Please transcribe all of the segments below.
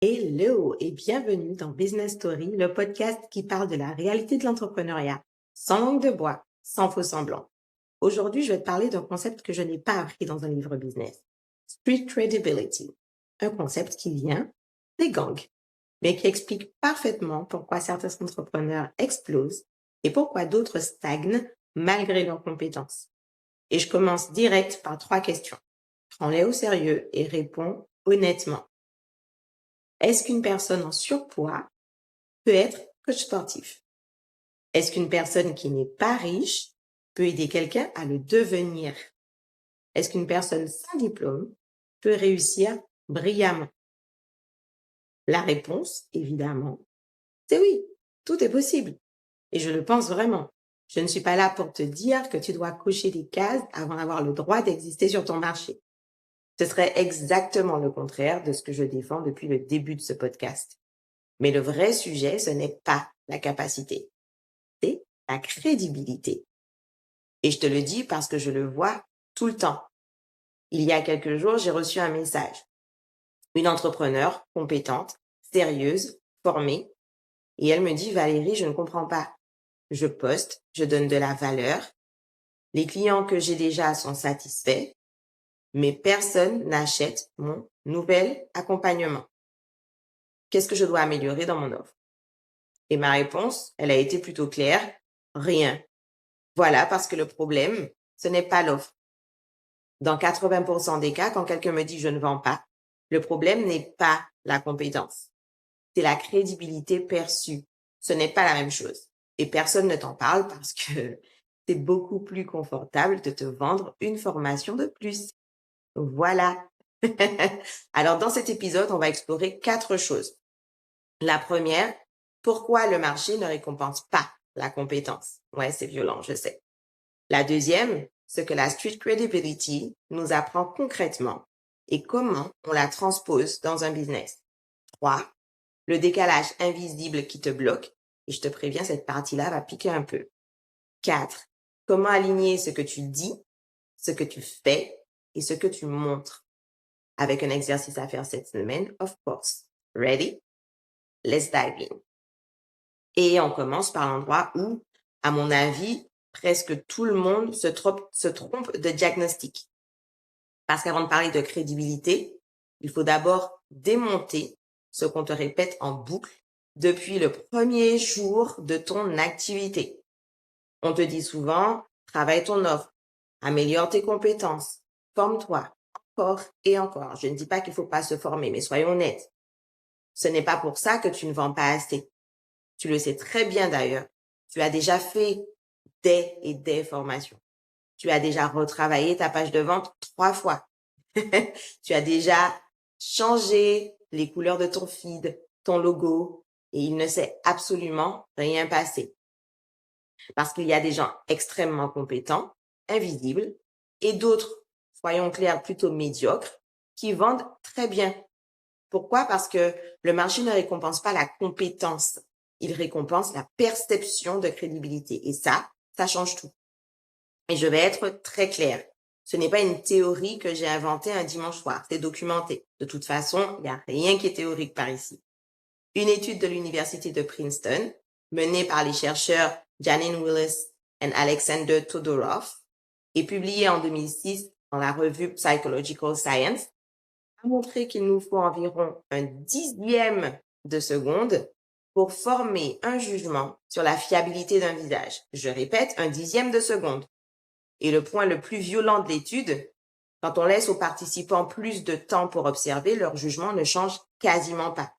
Hello et bienvenue dans Business Story, le podcast qui parle de la réalité de l'entrepreneuriat, sans langue de bois, sans faux semblants. Aujourd'hui, je vais te parler d'un concept que je n'ai pas appris dans un livre business. Street credibility. Un concept qui vient des gangs, mais qui explique parfaitement pourquoi certains entrepreneurs explosent et pourquoi d'autres stagnent malgré leurs compétences. Et je commence direct par 3 questions. Prends-les au sérieux et réponds honnêtement. Est-ce qu'une personne en surpoids peut être coach sportif? Est-ce qu'une personne qui n'est pas riche peut aider quelqu'un à le devenir? Est-ce qu'une personne sans diplôme peut réussir brillamment? La réponse, évidemment, c'est oui, tout est possible. Et je le pense vraiment. Je ne suis pas là pour te dire que tu dois cocher des cases avant d'avoir le droit d'exister sur ton marché. Ce serait exactement le contraire de ce que je défends depuis le début de ce podcast. Mais le vrai sujet, ce n'est pas la capacité, c'est la crédibilité. Et je te le dis parce que je le vois tout le temps. Il y a quelques jours, j'ai reçu un message. Une entrepreneure compétente, sérieuse, formée, et elle me dit: Valérie, je ne comprends pas. Je poste, je donne de la valeur, les clients que j'ai déjà sont satisfaits, mais personne n'achète mon nouvel accompagnement. Qu'est-ce que je dois améliorer dans mon offre? Et ma réponse, elle a été plutôt claire: rien. Voilà, parce que le problème, ce n'est pas l'offre. Dans 80% des cas, quand quelqu'un me dit je ne vends pas, le problème n'est pas la compétence. C'est la crédibilité perçue. Ce n'est pas la même chose. Et personne ne t'en parle parce que c'est beaucoup plus confortable de te vendre une formation de plus. Voilà. Alors, dans cet épisode, on va explorer 4 choses. La première, pourquoi le marché ne récompense pas la compétence? Ouais, c'est violent, je sais. La deuxième, ce que la street credibility nous apprend concrètement et comment on la transpose dans un business. 3. Le décalage invisible qui te bloque, et je te préviens, cette partie-là va piquer un peu. 4. Comment aligner ce que tu dis, ce que tu fais et ce que tu montres, avec un exercice à faire cette semaine, of course. Ready? Let's dive in. Et on commence par l'endroit où, à mon avis, presque tout le monde se trompe de diagnostic. Parce qu'avant de parler de crédibilité, il faut d'abord démonter ce qu'on te répète en boucle depuis le premier jour de ton activité. On te dit souvent, travaille ton offre, améliore tes compétences, forme-toi, encore et encore. Je ne dis pas qu'il ne faut pas se former, mais soyons honnêtes. Ce n'est pas pour ça que tu ne vends pas assez. Tu le sais très bien d'ailleurs. Tu as déjà fait des formations. Tu as déjà retravaillé ta page de vente 3 fois. Tu as déjà changé les couleurs de ton feed, ton logo, et il ne s'est absolument rien passé. Parce qu'il y a des gens extrêmement compétents, invisibles, et d'autres, soyons clairs, plutôt médiocres, qui vendent très bien. Pourquoi? Parce que le marché ne récompense pas la compétence, il récompense la perception de crédibilité. Et ça change tout. Et je vais être très claire. Ce n'est pas une théorie que j'ai inventée un dimanche soir, c'est documenté. De toute façon, il n'y a rien qui est théorique par ici. Une étude de l'université de Princeton, menée par les chercheurs Janine Willis et Alexander Todorov, et publiée en 2006 dans la revue Psychological Science, a montré qu'il nous faut environ un 1/10 de seconde pour former un jugement sur la fiabilité d'un visage. Je répète, un 1/10 de seconde. Et le point le plus violent de l'étude, quand on laisse aux participants plus de temps pour observer, leur jugement ne change quasiment pas.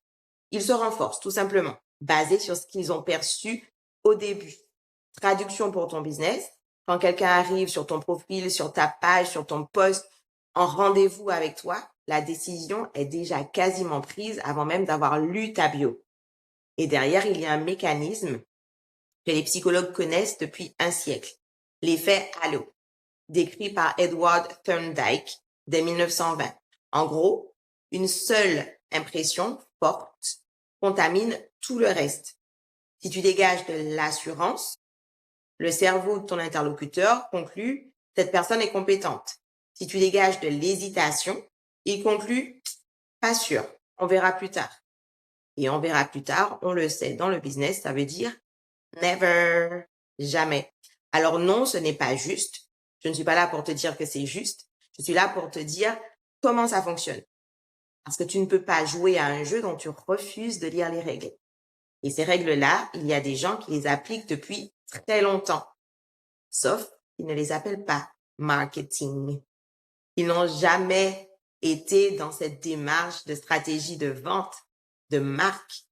Il se renforce tout simplement, basé sur ce qu'ils ont perçu au début. Traduction pour ton business, quand quelqu'un arrive sur ton profil, sur ta page, sur ton post, en rendez-vous avec toi, la décision est déjà quasiment prise avant même d'avoir lu ta bio. Et derrière, il y a un mécanisme que les psychologues connaissent depuis un siècle, l'effet halo, décrit par Edward Thorndike dès 1920. En gros, une seule impression forte contamine tout le reste. Si tu dégages de l'assurance, le cerveau de ton interlocuteur conclut « cette personne est compétente ». Si tu dégages de l'hésitation, il conclut « pas sûr, on verra plus tard ». Et on verra plus tard, on le sait, dans le business, ça veut dire never, jamais. Alors non, ce n'est pas juste. Je ne suis pas là pour te dire que c'est juste. Je suis là pour te dire comment ça fonctionne. Parce que tu ne peux pas jouer à un jeu dont tu refuses de lire les règles. Et ces règles-là, il y a des gens qui les appliquent depuis très longtemps. Sauf qu'ils ne les appellent pas marketing. Ils n'ont jamais été dans cette démarche de stratégie de vente, de marque.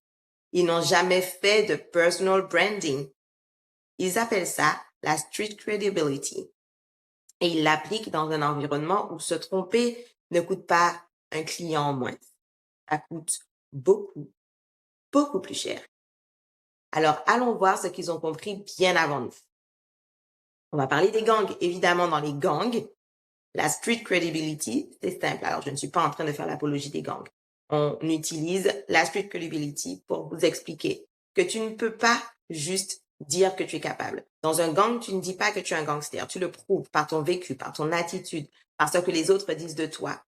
Ils n'ont jamais fait de personal branding. Ils appellent ça la street credibility. Et ils l'appliquent dans un environnement où se tromper ne coûte pas un client en moins. Ça coûte beaucoup, beaucoup plus cher. Alors, allons voir ce qu'ils ont compris bien avant nous. On va parler des gangs. Évidemment, dans les gangs, la street credibility, c'est simple. Alors, je ne suis pas en train de faire l'apologie des gangs. On utilise la street credibility pour vous expliquer que tu ne peux pas juste dire que tu es capable. Dans un gang, tu ne dis pas que tu es un gangster. Tu le prouves par ton vécu, par ton attitude, par ce que les autres disent de toi.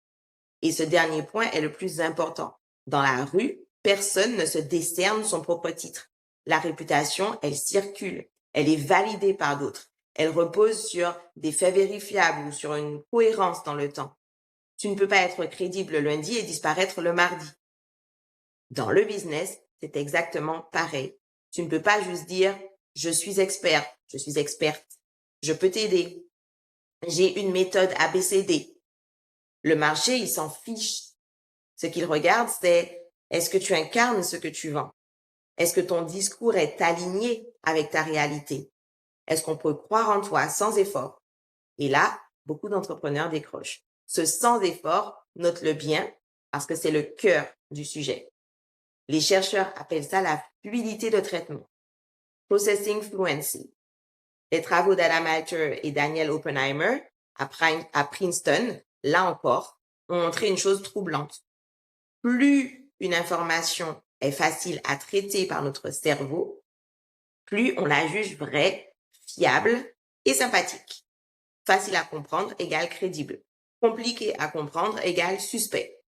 Et ce dernier point est le plus important. Dans la rue, personne ne se décerne son propre titre. La réputation, elle circule. Elle est validée par d'autres. Elle repose sur des faits vérifiables ou sur une cohérence dans le temps. Tu ne peux pas être crédible le lundi et disparaître le mardi. Dans le business, c'est exactement pareil. Tu ne peux pas juste dire « je suis expert, je suis experte, je peux t'aider, j'ai une méthode ABCD ». Le marché, il s'en fiche. Ce qu'il regarde, c'est est-ce que tu incarnes ce que tu vends? Est-ce que ton discours est aligné avec ta réalité? Est-ce qu'on peut croire en toi sans effort? Et là, beaucoup d'entrepreneurs décrochent. Ce sans effort, note-le bien, parce que c'est le cœur du sujet. Les chercheurs appellent ça la fluidité de traitement. Processing fluency. Les travaux d'Adam Alter et Daniel Oppenheimer à Princeton, là encore, ont montré une chose troublante. Plus une information est facile à traiter par notre cerveau, plus on la juge vraie, fiable et sympathique. Facile à comprendre égale crédible. Compliqué à comprendre égale suspect.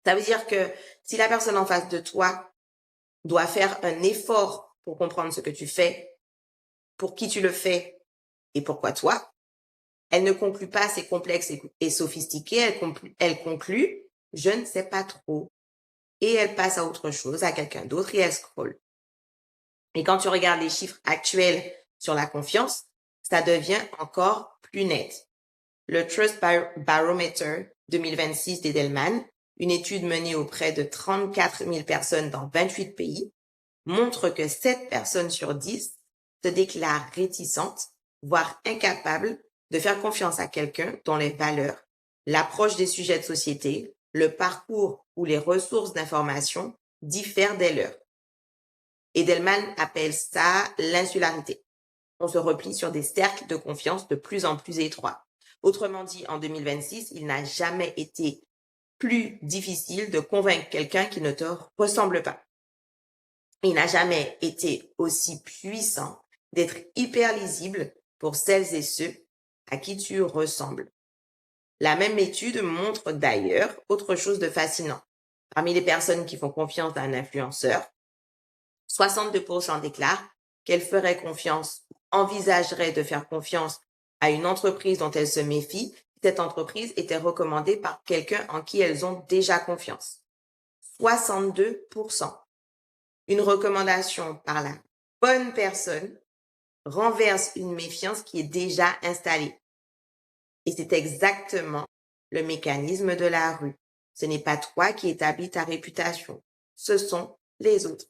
Ça veut dire que si la personne en face de toi doit faire un effort pour comprendre ce que tu fais, pour qui tu le fais et pourquoi toi, elle ne conclut pas c'est complexe et sophistiqué, elle conclut je ne sais pas trop. Et elle passe à autre chose, à quelqu'un d'autre et elle scrolle. Et quand tu regardes les chiffres actuels sur la confiance, ça devient encore plus net. Le Trust Barometer 2026 d'Edelman, une étude menée auprès de 34 000 personnes dans 28 pays, montre que 7 personnes sur 10 se déclarent réticentes, voire incapables de faire confiance à quelqu'un dont les valeurs, l'approche des sujets de société, le parcours ou les ressources d'information diffèrent des leurs. Edelman appelle ça l'insularité. On se replie sur des cercles de confiance de plus en plus étroits. Autrement dit, en 2026, il n'a jamais été plus difficile de convaincre quelqu'un qui ne te ressemble pas. Il n'a jamais été aussi puissant d'être hyper lisible pour celles et ceux à qui tu ressembles. La même étude montre d'ailleurs autre chose de fascinant. Parmi les personnes qui font confiance à un influenceur, 62% déclarent qu'elles feraient confiance ou envisageraient de faire confiance à une entreprise dont elles se méfient si cette entreprise était recommandée par quelqu'un en qui elles ont déjà confiance. 62%. Une recommandation par la bonne personne renverse une méfiance qui est déjà installée. Et c'est exactement le mécanisme de la rue. Ce n'est pas toi qui établis ta réputation, ce sont les autres.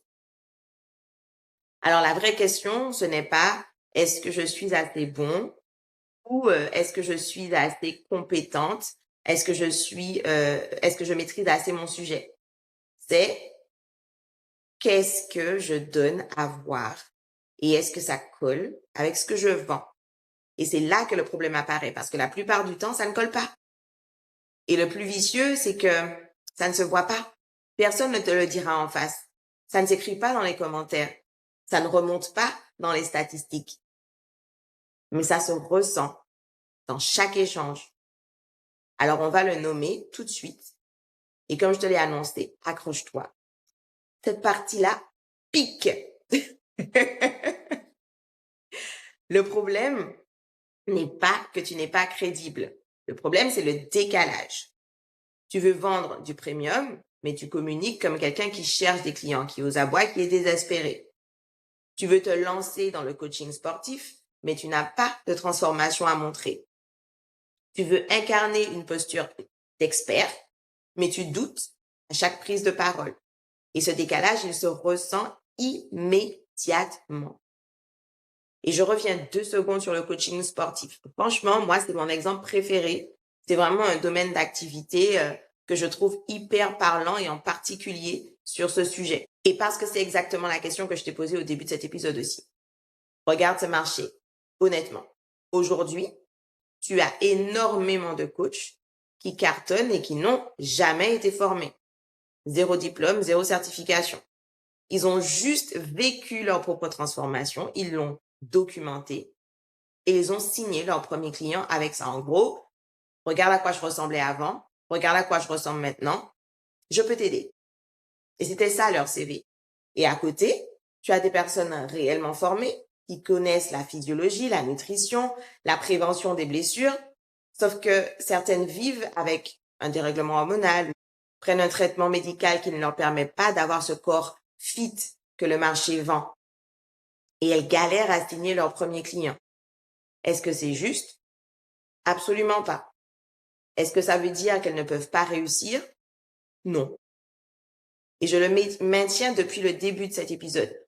Alors la vraie question, ce n'est pas est-ce que je suis assez bon ou est-ce que je suis assez compétente, est-ce que je maîtrise assez mon sujet. C'est qu'est-ce que je donne à voir et est-ce que ça colle avec ce que je vends. Et c'est là que le problème apparaît parce que la plupart du temps, ça ne colle pas. Et le plus vicieux, c'est que ça ne se voit pas. Personne ne te le dira en face. Ça ne s'écrit pas dans les commentaires. Ça ne remonte pas dans les statistiques. Mais ça se ressent dans chaque échange. Alors, on va le nommer tout de suite. Et comme je te l'ai annoncé, accroche-toi. cette partie-là pique. Le problème n'est pas que tu n'es pas crédible. Le problème, c'est le décalage. Tu veux vendre du premium, mais tu communiques comme quelqu'un qui cherche des clients, qui est aux abois, qui est désespéré. Tu veux te lancer dans le coaching sportif, mais tu n'as pas de transformation à montrer. Tu veux incarner une posture d'expert, mais tu doutes à chaque prise de parole. Et ce décalage, il se ressent immédiatement. Et je reviens 2 secondes sur le coaching sportif. Franchement, moi, c'est mon exemple préféré. C'est vraiment un domaine d'activité que je trouve hyper parlant et en particulier sur ce sujet. Et parce que c'est exactement la question que je t'ai posée au début de cet épisode aussi. Regarde ce marché. Honnêtement, aujourd'hui, tu as énormément de coachs qui cartonnent et qui n'ont jamais été formés. 0 diplôme, 0 certification. Ils ont juste vécu leur propre transformation, ils l'ont documenté et ils ont signé leur premier client avec ça. En gros, regarde à quoi je ressemblais avant, regarde à quoi je ressemble maintenant, je peux t'aider. Et c'était ça leur CV. Et à côté, tu as des personnes réellement formées qui connaissent la physiologie, la nutrition, la prévention des blessures, sauf que certaines vivent avec un dérèglement hormonal, prennent un traitement médical qui ne leur permet pas d'avoir ce corps fit que le marché vend. Et elles galèrent à signer leur premier client. Est-ce que c'est juste? Absolument pas. Est-ce que ça veut dire qu'elles ne peuvent pas réussir? Non. Et je le maintiens depuis le début de cet épisode.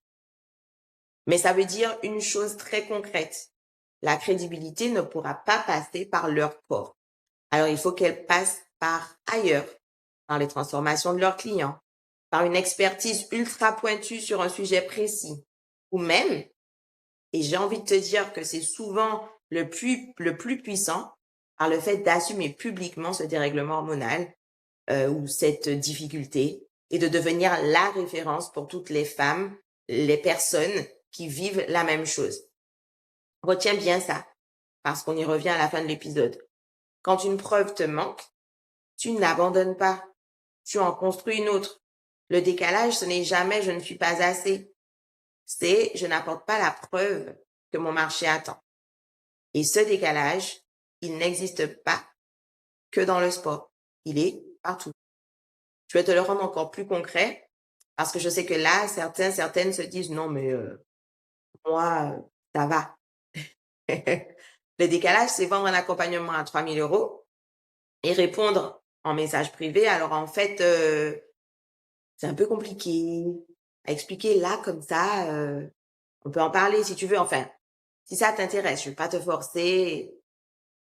Mais ça veut dire une chose très concrète. La crédibilité ne pourra pas passer par leur corps. Alors, il faut qu'elle passe par ailleurs, par les transformations de leurs clients, par une expertise ultra pointue sur un sujet précis, ou même, et j'ai envie de te dire que c'est souvent le plus puissant, par le fait d'assumer publiquement ce dérèglement hormonal ou cette difficulté et de devenir la référence pour toutes les femmes, les personnes qui vivent la même chose. Retiens bien ça, parce qu'on y revient à la fin de l'épisode. Quand une preuve te manque, tu n'abandonnes pas. Tu en construis une autre. Le décalage, ce n'est jamais je ne suis pas assez. C'est je n'apporte pas la preuve que mon marché attend. Et ce décalage, il n'existe pas que dans le sport. Il est partout. Je vais te le rendre encore plus concret parce que je sais que là, certaines se disent non, mais moi, ça va. Le décalage, c'est vendre un accompagnement à 3 000 € et répondre en message privé. Alors en fait, c'est un peu compliqué à expliquer là comme ça. On peut en parler si tu veux. Enfin, si ça t'intéresse, je ne vais pas te forcer.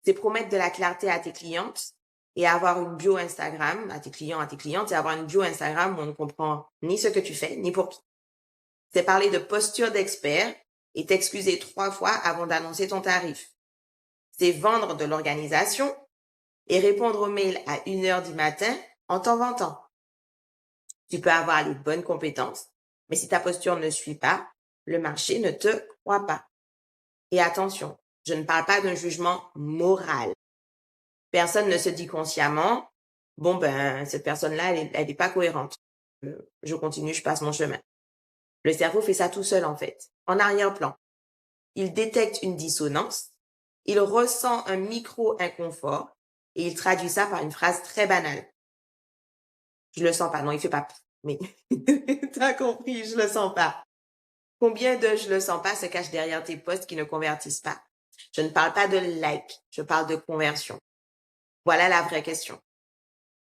C'est promettre de la clarté à tes clientes et avoir une bio Instagram, à tes clients, à tes clientes, et avoir une bio Instagram où on ne comprend ni ce que tu fais, ni pour qui. C'est parler de posture d'expert et t'excuser 3 fois avant d'annoncer ton tarif. C'est vendre de l'organisation et répondre aux mails à 1h du matin en t'en vantant. Tu peux avoir les bonnes compétences, mais si ta posture ne suit pas, le marché ne te croit pas. Et attention, je ne parle pas d'un jugement moral. Personne ne se dit consciemment, bon ben, cette personne-là, elle est pas cohérente. Je continue, je passe mon chemin. Le cerveau fait ça tout seul en fait, en arrière-plan. Il détecte une dissonance, il ressent un micro-inconfort et il traduit ça par une phrase très banale. Je le sens pas, non, il fait pas, mais t'as compris, je le sens pas. Combien de je le sens pas se cache derrière tes posts qui ne convertissent pas? Je ne parle pas de like, je parle de conversion. Voilà la vraie question.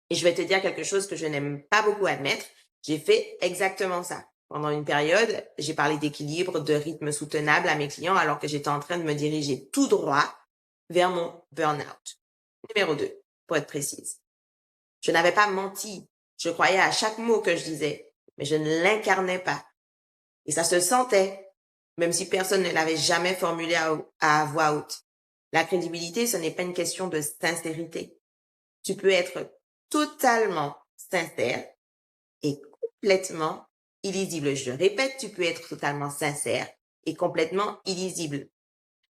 Et je vais te dire quelque chose que je n'aime pas beaucoup admettre. J'ai fait exactement ça. Pendant une période, j'ai parlé d'équilibre, de rythme soutenable à mes clients alors que j'étais en train de me diriger tout droit vers mon burn-out. Numéro 2, pour être précise. Je n'avais pas menti. Je croyais à chaque mot que je disais, mais je ne l'incarnais pas. Et ça se sentait, même si personne ne l'avait jamais formulé à voix haute. La crédibilité, ce n'est pas une question de sincérité. Tu peux être totalement sincère et complètement illisible. Je répète, tu peux être totalement sincère et complètement illisible.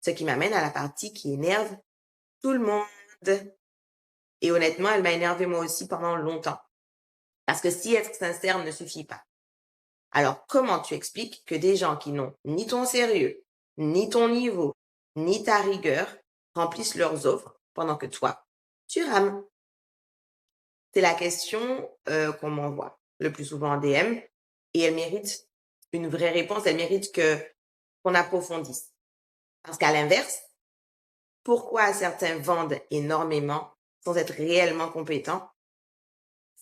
Ce qui m'amène à la partie qui énerve tout le monde. Et honnêtement, elle m'a énervé moi aussi pendant longtemps. Parce que si être sincère ne suffit pas. Alors, comment tu expliques que des gens qui n'ont ni ton sérieux, ni ton niveau, ni ta rigueur remplissent leurs offres pendant que toi, tu rames? C'est la question qu'on m'envoie le plus souvent en DM et elle mérite une vraie réponse, elle mérite qu'on approfondisse. Parce qu'à l'inverse, pourquoi certains vendent énormément sans être réellement compétents?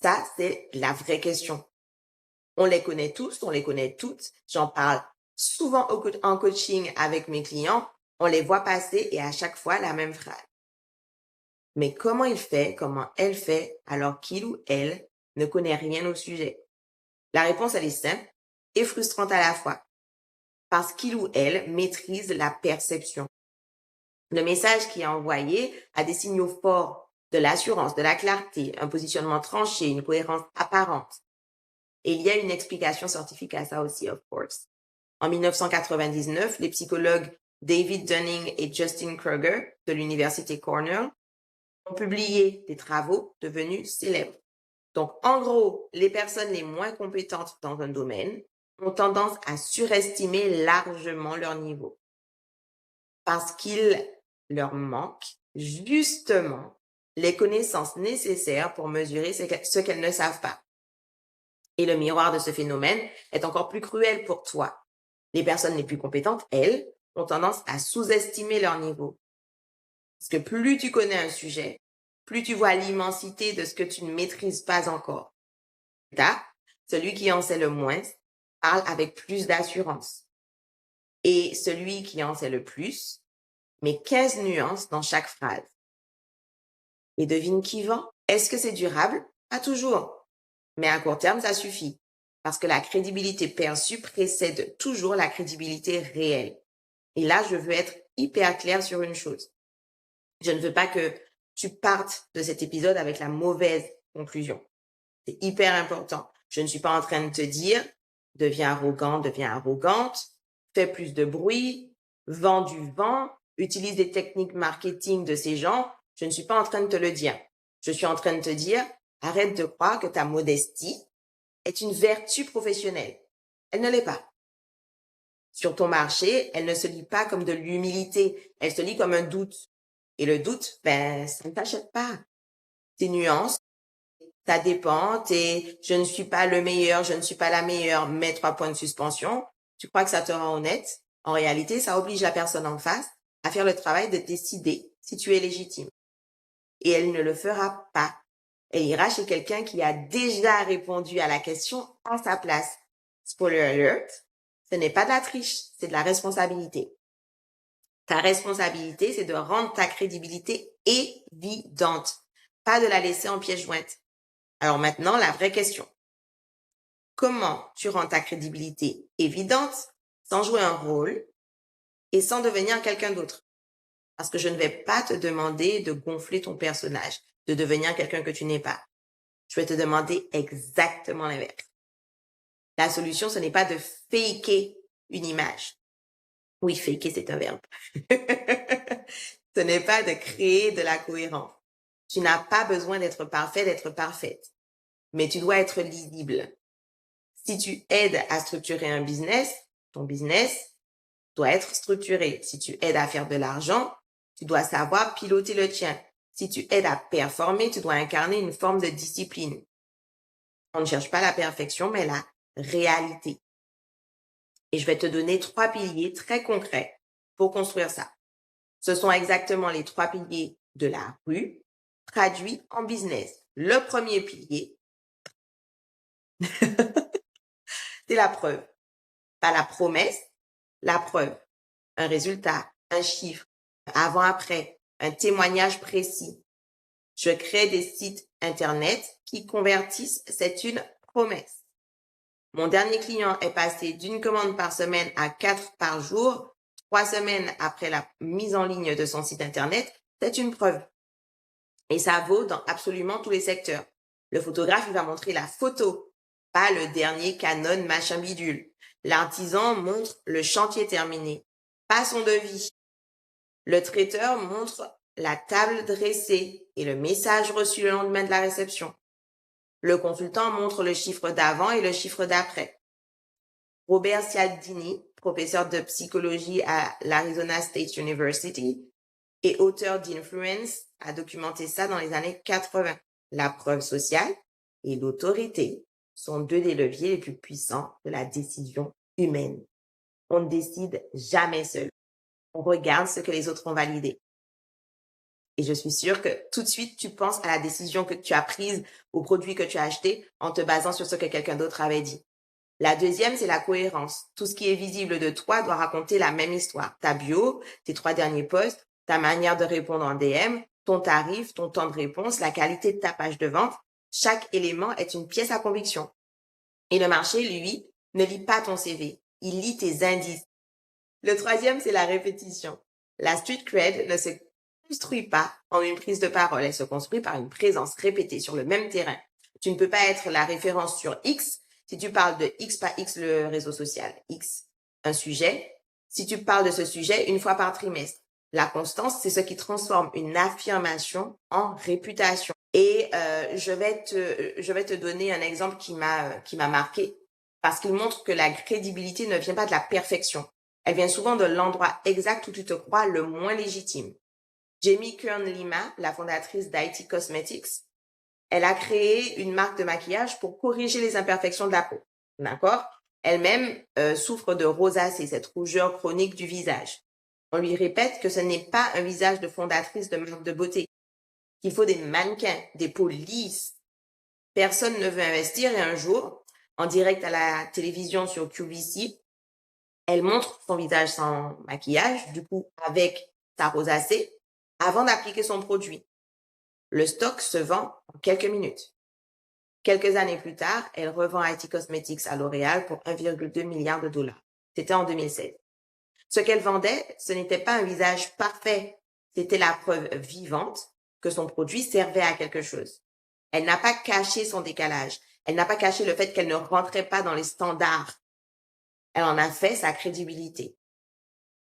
Ça, c'est la vraie question. On les connaît tous, on les connaît toutes. J'en parle souvent en coaching avec mes clients. On les voit passer et à chaque fois la même phrase. Mais comment il fait, comment elle fait, alors qu'il ou elle ne connaît rien au sujet? La réponse, elle est simple et frustrante à la fois. Parce qu'il ou elle maîtrise la perception. Le message qui est envoyé a des signaux forts de l'assurance, de la clarté, un positionnement tranché, une cohérence apparente. Et il y a une explication scientifique à ça aussi, of course. En 1999, les psychologues David Dunning et Justin Kruger de l'université Cornell ont publié des travaux devenus célèbres. Donc, en gros, les personnes les moins compétentes dans un domaine ont tendance à surestimer largement leur niveau parce qu'il leur manque justement les connaissances nécessaires pour mesurer ce qu'elles ne savent pas. Et le miroir de ce phénomène est encore plus cruel pour toi. Les personnes les plus compétentes, elles, ont tendance à sous-estimer leur niveau. Parce que plus tu connais un sujet, plus tu vois l'immensité de ce que tu ne maîtrises pas encore. Là, celui qui en sait le moins parle avec plus d'assurance. Et celui qui en sait le plus met 15 nuances dans chaque phrase. Et devine qui vend? Est-ce que c'est durable? Pas toujours. Mais à court terme, ça suffit. Parce que la crédibilité perçue précède toujours la crédibilité réelle. Et là, je veux être hyper claire sur une chose. Je ne veux pas que tu partes de cet épisode avec la mauvaise conclusion. C'est hyper important. Je ne suis pas en train de te dire, deviens arrogant, deviens arrogante, fais plus de bruit, vends du vent, utilise des techniques marketing de ces gens. Je ne suis pas en train de te le dire. Je suis en train de te dire, arrête de croire que ta modestie est une vertu professionnelle. Elle ne l'est pas. Sur ton marché, elle ne se lit pas comme de l'humilité, elle se lit comme un doute. Et le doute, ça ne t'achète pas. Tes nuances, ça dépend, je ne suis pas le meilleur, je ne suis pas la meilleure, mets 3 points de suspension. Tu crois que ça te rend honnête? En réalité, ça oblige la personne en face à faire le travail de décider si tu es légitime. Et elle ne le fera pas. Elle ira chez quelqu'un qui a déjà répondu à la question à sa place. Spoiler alert, ce n'est pas de la triche, c'est de la responsabilité. Ta responsabilité, c'est de rendre ta crédibilité évidente, pas de la laisser en pièce jointe. Alors maintenant, la vraie question. Comment tu rends ta crédibilité évidente sans jouer un rôle et sans devenir quelqu'un d'autre? Parce que je ne vais pas te demander de gonfler ton personnage, de devenir quelqu'un que tu n'es pas. Je vais te demander exactement l'inverse. La solution, ce n'est pas de faker une image. Oui, faker, c'est un verbe. Ce n'est pas de créer de la cohérence. Tu n'as pas besoin d'être parfait, d'être parfaite. Mais tu dois être lisible. Si tu aides à structurer un business, ton business doit être structuré. Si tu aides à faire de l'argent, tu dois savoir piloter le tien. Si tu aides à performer, tu dois incarner une forme de discipline. On ne cherche pas la perfection, mais la réalité. Et je vais te donner 3 piliers très concrets pour construire ça. Ce sont exactement les 3 piliers de la rue traduits en business. Le premier pilier, c'est la preuve. Pas la promesse, la preuve. Un résultat, un chiffre, avant-après, un témoignage précis. Je crée des sites Internet qui convertissent, c'est une promesse. Mon dernier client est passé d'une commande par semaine à 4 par jour, 3 semaines après la mise en ligne de son site Internet, c'est une preuve. Et ça vaut dans absolument tous les secteurs. Le photographe, il va montrer la photo, pas le dernier Canon machin bidule. L'artisan montre le chantier terminé, pas son devis. Le traiteur montre la table dressée et le message reçu le lendemain de la réception. Le consultant montre le chiffre d'avant et le chiffre d'après. Robert Cialdini, professeur de psychologie à l'Arizona State University et auteur d'Influence, a documenté ça dans les années 80. La preuve sociale et l'autorité sont deux des leviers les plus puissants de la décision humaine. On ne décide jamais seul. On regarde ce que les autres ont validé. Et je suis sûre que tout de suite, tu penses à la décision que tu as prise, au produit que tu as acheté, en te basant sur ce que quelqu'un d'autre avait dit. La deuxième, c'est la cohérence. Tout ce qui est visible de toi doit raconter la même histoire. Ta bio, tes 3 derniers posts, ta manière de répondre en DM, ton tarif, ton temps de réponse, la qualité de ta page de vente. Chaque élément est une pièce à conviction. Et le marché, lui, ne lit pas ton CV. Il lit tes indices. Le troisième, c'est la répétition. La street cred ne se construit pas en une prise de parole. Elle se construit par une présence répétée sur le même terrain. Tu ne peux pas être la référence sur X si tu parles de X, pas X le réseau social. X, un sujet. Si tu parles de ce sujet une fois par trimestre. La constance, c'est ce qui transforme une affirmation en réputation. Et je vais te donner un exemple qui m'a marqué parce qu'il montre que la crédibilité ne vient pas de la perfection. Elle vient souvent de l'endroit exact où tu te crois le moins légitime. Jamie Kern Lima, la fondatrice d'IT Cosmetics, elle a créé une marque de maquillage pour corriger les imperfections de la peau. D'accord? Elle-même souffre de rosacée, cette rougeur chronique du visage. On lui répète que ce n'est pas un visage de fondatrice de marque de beauté, qu'il faut des mannequins, des peaux lisses. Personne ne veut investir et un jour, en direct à la télévision sur QVC, elle montre son visage sans maquillage, du coup avec sa rosacée, avant d'appliquer son produit. Le stock se vend en quelques minutes. Quelques années plus tard, elle revend IT Cosmetics à L'Oréal pour 1,2 milliard de dollars. C'était en 2016. Ce qu'elle vendait, ce n'était pas un visage parfait, c'était la preuve vivante que son produit servait à quelque chose. Elle n'a pas caché son décalage. Elle n'a pas caché le fait qu'elle ne rentrait pas dans les standards. Elle en a fait sa crédibilité.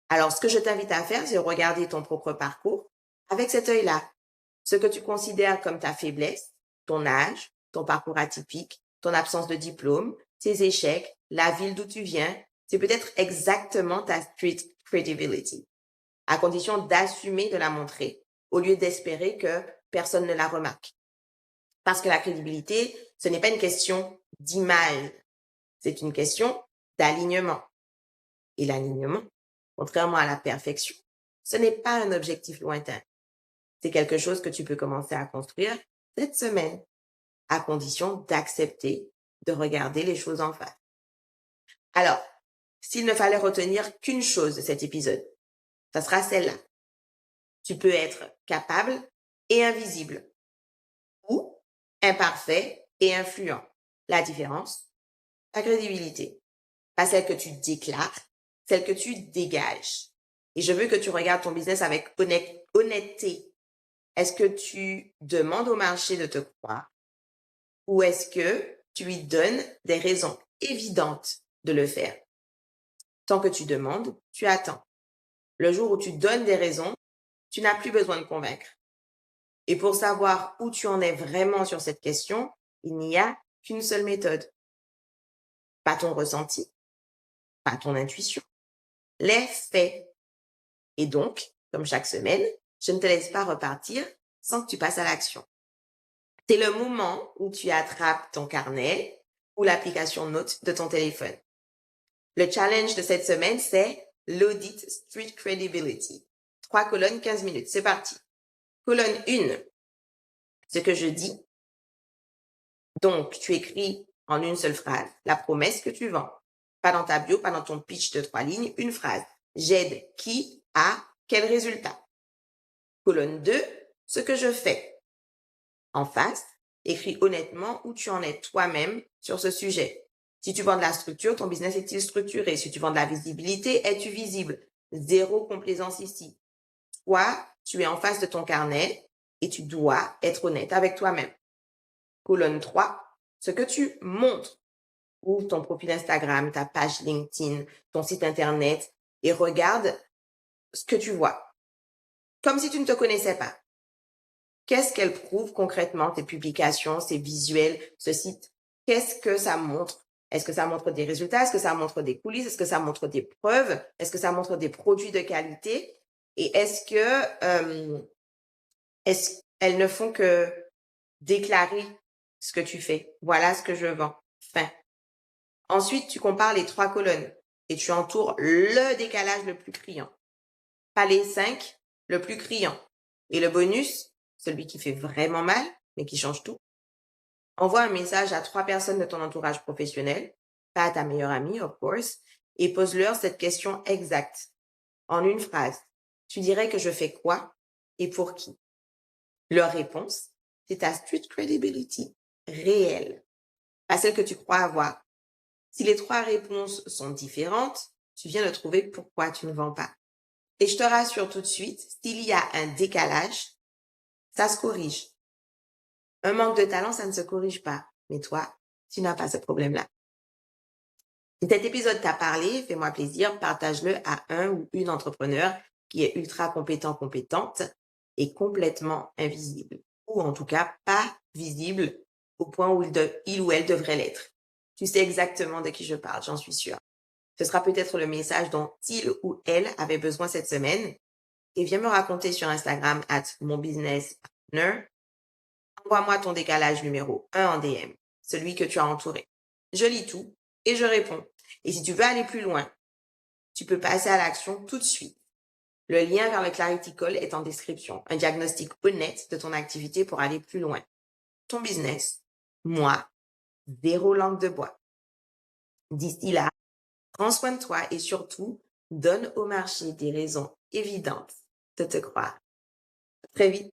Alors, ce que je t'invite à faire, c'est regarder ton propre parcours avec cet œil-là. Ce que tu considères comme ta faiblesse, ton âge, ton parcours atypique, ton absence de diplôme, tes échecs, la ville d'où tu viens, c'est peut-être exactement ta street credibility, à condition d'assumer de la montrer au lieu d'espérer que personne ne la remarque. Parce que la crédibilité, ce n'est pas une question d'image, c'est une question d'alignement. Et l'alignement, contrairement à la perfection, ce n'est pas un objectif lointain. C'est quelque chose que tu peux commencer à construire cette semaine, à condition d'accepter de regarder les choses en face. Alors, s'il ne fallait retenir qu'une chose de cet épisode, ça sera celle-là. Tu peux être capable et invisible, ou imparfait et influent. La différence, la crédibilité. Pas celle que tu déclares, celle que tu dégages. Et je veux que tu regardes ton business avec honnêteté. Est-ce que tu demandes au marché de te croire ou est-ce que tu lui donnes des raisons évidentes de le faire? Tant que tu demandes, tu attends. Le jour où tu donnes des raisons, tu n'as plus besoin de convaincre. Et pour savoir où tu en es vraiment sur cette question, il n'y a qu'une seule méthode. Pas ton ressenti, pas ton intuition, les faits. Et donc, comme chaque semaine, je ne te laisse pas repartir sans que tu passes à l'action. C'est le moment où tu attrapes ton carnet ou l'application Notes de ton téléphone. Le challenge de cette semaine, c'est l'audit Street Credibility. 3 colonnes, 15 minutes. C'est parti. Colonne 1. Ce que je dis. Donc, tu écris en une seule phrase la promesse que tu vends. Pas dans ta bio, pas dans ton pitch de 3 lignes, une phrase. J'aide qui à quel résultat? Colonne 2. Ce que je fais. En face, écris honnêtement où tu en es toi-même sur ce sujet. Si tu vends de la structure, ton business est-il structuré? Si tu vends de la visibilité, es-tu visible? Zéro complaisance ici. Toi, tu es en face de ton carnet et tu dois être honnête avec toi-même. Colonne 3, ce que tu montres. Ouvre ton profil Instagram, ta page LinkedIn, ton site internet et regarde ce que tu vois. Comme si tu ne te connaissais pas. Qu'est-ce qu'elle prouve concrètement, tes publications, ces visuels, ce site? Qu'est-ce que ça montre Est-ce que ça montre des résultats? Est-ce que ça montre des coulisses? Est-ce que ça montre des preuves? Est-ce que ça montre des produits de qualité? Et est-ce elles ne font que déclarer ce que tu fais? Voilà ce que je vends. Fin. Ensuite, tu compares les 3 colonnes et tu entoures le décalage le plus criant. Pas les 5, le plus criant. Et le bonus, celui qui fait vraiment mal, mais qui change tout. Envoie un message à 3 personnes de ton entourage professionnel, pas à ta meilleure amie, of course, et pose-leur cette question exacte. En une phrase, tu dirais que je fais quoi et pour qui? Leur réponse, c'est ta street credibility réelle, pas celle que tu crois avoir. Si les 3 réponses sont différentes, tu viens de trouver pourquoi tu ne vends pas. Et je te rassure tout de suite, s'il y a un décalage, ça se corrige. Un manque de talent, ça ne se corrige pas. Mais toi, tu n'as pas ce problème-là. Si cet épisode t'a parlé, fais-moi plaisir, partage-le à un ou une entrepreneur qui est ultra compétent, compétente et complètement invisible. Ou en tout cas, pas visible au point où il ou elle devrait l'être. Tu sais exactement de qui je parle, j'en suis sûre. Ce sera peut-être le message dont il ou elle avait besoin cette semaine. Et viens me raconter sur Instagram @monbusinesspartner. Envoie-moi ton décalage numéro 1 en DM, celui que tu as entouré. Je lis tout et je réponds. Et si tu veux aller plus loin, tu peux passer à l'action tout de suite. Le lien vers le Clarity Call est en description. Un diagnostic honnête de ton activité pour aller plus loin. Ton business, moi, 0 langue de bois. D'ici là, prends soin de toi et surtout, donne au marché des raisons évidentes de te croire. À très vite.